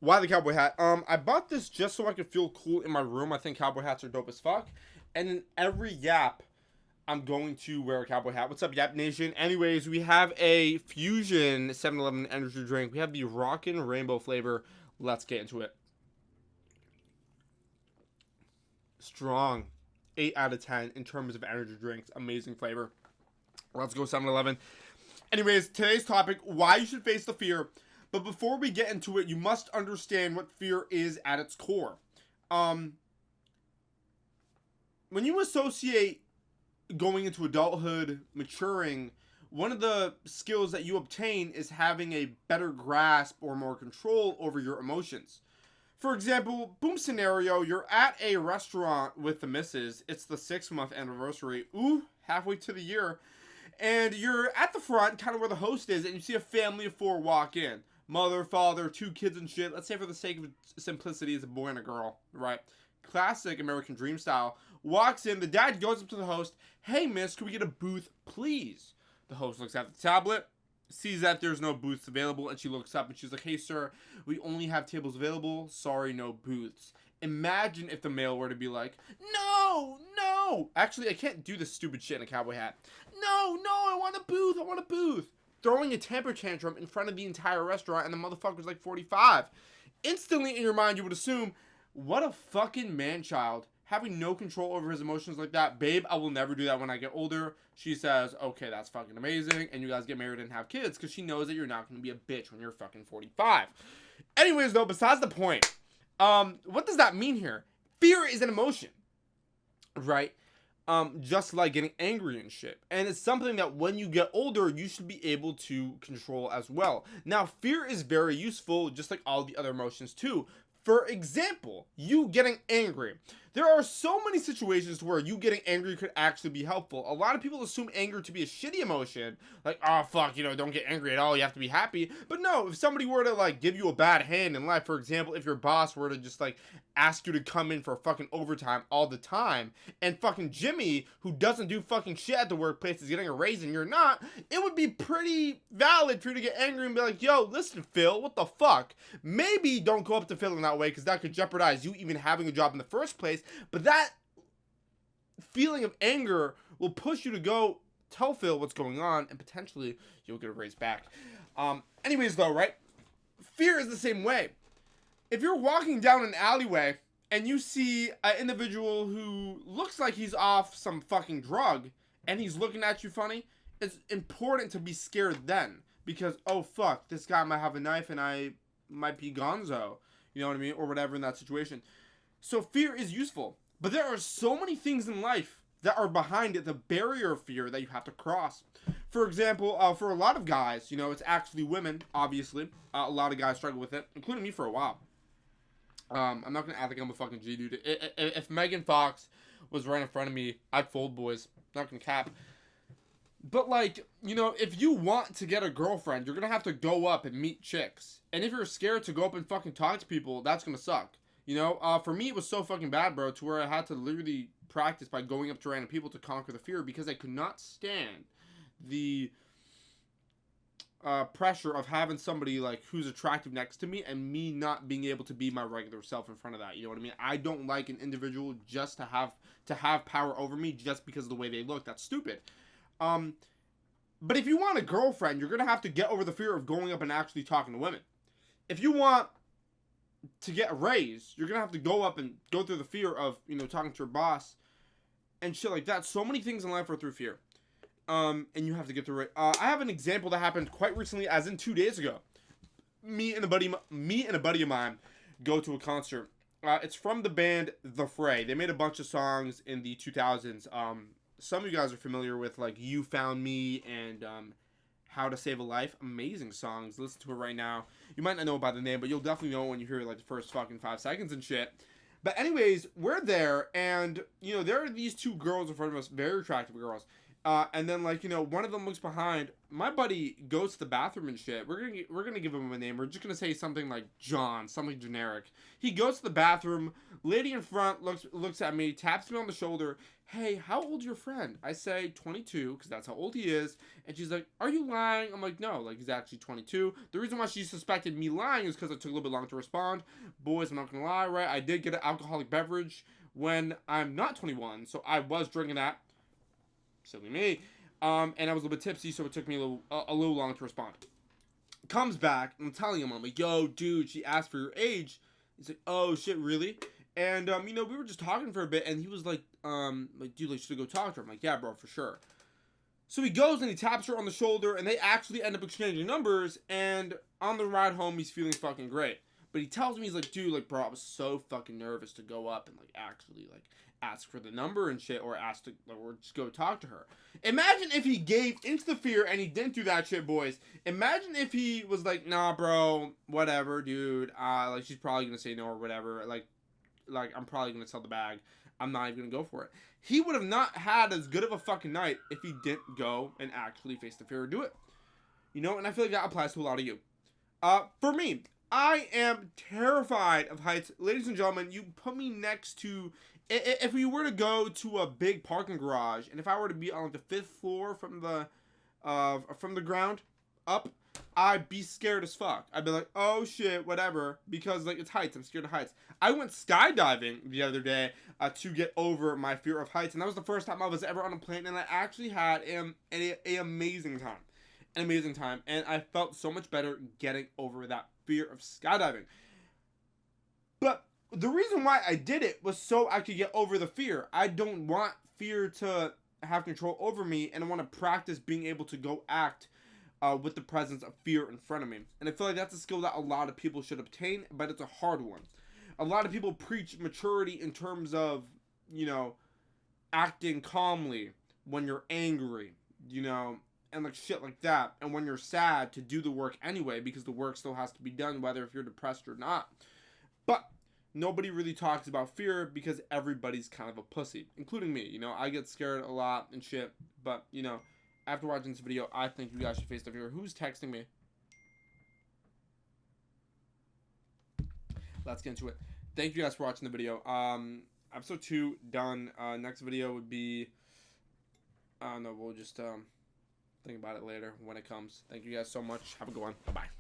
Why the cowboy hat? I bought this just so I could feel cool in my room. I think cowboy hats are dope as fuck. And in every yap, I'm going to wear a cowboy hat. What's up, Yap Nation? Anyways, we have a Fusion 7-Eleven energy drink. We have the Rockin' Rainbow flavor. Let's get into it. Strong. 8 out of 10 in terms of energy drinks. Amazing flavor. Let's go 7-Eleven. Anyways, today's topic, why you should face the fear. But before we get into it, you must understand what fear is at its core. When you associate going into adulthood, maturing, one of the skills that you obtain is having a better grasp or more control over your emotions. For example, boom scenario, you're at a restaurant with the missus. It's the 6-month anniversary. Ooh, halfway to the year. And you're at the front, kind of where the host is, and you see a family of 4 walk in. Mother, father, 2 kids and shit. Let's say for the sake of simplicity, it's a boy and a girl, right? Classic American dream style. Walks in, the dad goes up to the host. Hey, miss, can we get a booth, please? The host looks at the tablet, sees that there's no booths available, and she looks up and she's like, hey, sir, we only have tables available. Sorry, no booths. Imagine if the male were to be like, no. Actually, I can't do this stupid shit in a cowboy hat. No, I want a booth. Throwing a temper tantrum in front of the entire restaurant, and the motherfucker's like 45. Instantly in your mind, you would assume, what a fucking man-child. Having no control over his emotions like that. Babe, I will never do that when I get older. She says, okay, that's fucking amazing. And you guys get married and have kids because she knows that you're not going to be a bitch when you're fucking 45. Anyways, though, besides the point, what does that mean here? Fear is an emotion, right? Just like getting angry and shit. And it's something that when you get older, you should be able to control as well. Now, fear is very useful, just like all the other emotions too. For example, you getting angry. There are so many situations where you getting angry could actually be helpful. A lot of people assume anger to be a shitty emotion. Like, oh, fuck, don't get angry at all. You have to be happy. But no, if somebody were to, like, give you a bad hand in life, for example, if your boss were to just, like, ask you to come in for fucking overtime all the time, and fucking Jimmy, who doesn't do fucking shit at the workplace, is getting a raise and you're not, it would be pretty valid for you to get angry and be like, yo, listen, Phil, what the fuck? Maybe don't go up to Phil in that way, because that could jeopardize you even having a job in the first place. But that feeling of anger will push you to go tell Phil what's going on, and potentially you'll get a raise back. Anyways, though, right? Fear is the same way. If you're walking down an alleyway and you see an individual who looks like he's off some fucking drug and he's looking at you funny, it's important to be scared then. Because, oh fuck, this guy might have a knife and I might be gonzo. You know what I mean? Or whatever in that situation. So fear is useful. But there are so many things in life that are behind it, the barrier of fear that you have to cross. For example, for a lot of guys, it's actually women, obviously. A lot of guys struggle with it, including me for a while. I'm not going to act like I'm a fucking G, dude. If Megan Fox was right in front of me, I'd fold, boys. Not going to cap. But, like, if you want to get a girlfriend, you're going to have to go up and meet chicks. And if you're scared to go up and fucking talk to people, that's going to suck. For me, it was so fucking bad, bro, to where I had to literally practice by going up to random people to conquer the fear because I could not stand the pressure of having somebody, like, who's attractive next to me and me not being able to be my regular self in front of that. You know what I mean? I don't like an individual just to have power over me just because of the way they look. That's stupid. But if you want a girlfriend, you're going to have to get over the fear of going up and actually talking to women. If you want to get a raise, you're going to have to go up and go through the fear of, talking to your boss and shit like that. So many things in life are through fear. And you have to get through it. I have an example that happened quite recently, as in 2 days ago. Me and a buddy of mine go to a concert. It's from the band The Fray. They made a bunch of songs in the 2000s. Some of you guys are familiar with, like, You Found Me and How to Save a Life. Amazing songs. Listen to it right now. You might not know by the name, but you'll definitely know when you hear, like, the first fucking 5 seconds and shit. But anyways, we're there, and, there are these 2 girls in front of us, very attractive girls. And then, like, you know, one of them looks behind. My buddy goes to the bathroom and shit. We're gonna give him a name. We're just gonna say something like John, something generic. He goes to the bathroom. Lady in front looks at me, taps me on the shoulder. Hey, how old's your friend? I say 22, because that's how old he is. And she's like, are you lying? I'm like, no, like, he's actually 22. The reason why she suspected me lying is because it took a little bit longer to respond. Boys, I'm not gonna lie, right? I did get an alcoholic beverage when I'm not 21, so I was drinking that. Silly me. And I was a little bit tipsy, so it took me a little long to respond. Comes back, and I'm telling him, I'm like, yo, dude, she asked for your age. He's like, oh, shit, really? And, you know, we were just talking for a bit, and he was like, dude, like, should I go talk to her? I'm like, yeah, bro, for sure. So he goes, and he taps her on the shoulder, and they actually end up exchanging numbers, and on the ride home, he's feeling fucking great. But he tells me, he's like, dude, like, bro, I was so fucking nervous to go up and, like, actually, like, ask for the number and shit, or ask to, or just go talk to her. Imagine if he gave into the fear and he didn't do that shit, boys. Imagine if he was like, nah, bro, whatever, dude. Like, she's probably gonna say no or whatever. Like, I'm probably gonna sell the bag. I'm not even gonna go for it. He would have not had as good of a fucking night if he didn't go and actually face the fear or do it. You know, and I feel like that applies to a lot of you. For me, I am terrified of heights. Ladies and gentlemen, you put me next to... If we were to go to a big parking garage, and if I were to be on like the 5th floor from the ground up, I'd be scared as fuck. I'd be like, oh shit, whatever, because like it's heights. I'm scared of heights. I went skydiving the other day to get over my fear of heights, and that was the first time I was ever on a plane, and I actually had an amazing time. An amazing time, and I felt so much better getting over that fear of skydiving. But the reason why I did it was so I could get over the fear. I don't want fear to have control over me, and I want to practice being able to go act with the presence of fear in front of me. And I feel like that's a skill that a lot of people should obtain, but it's a hard one. A lot of people preach maturity in terms of, you know, acting calmly when you're angry, you know, and like shit like that. And when you're sad, to do the work anyway, because the work still has to be done, whether if you're depressed or not. But nobody really talks about fear because everybody's kind of a pussy, including me. You know, I get scared a lot and shit. But, you know, after watching this video, I think you guys should face the fear. Who's texting me? Let's get into it. Thank you guys for watching the video. Episode 2 done. Next video would be... no, we'll just think about it later when it comes. Thank you guys so much. Have a good one. Bye-bye.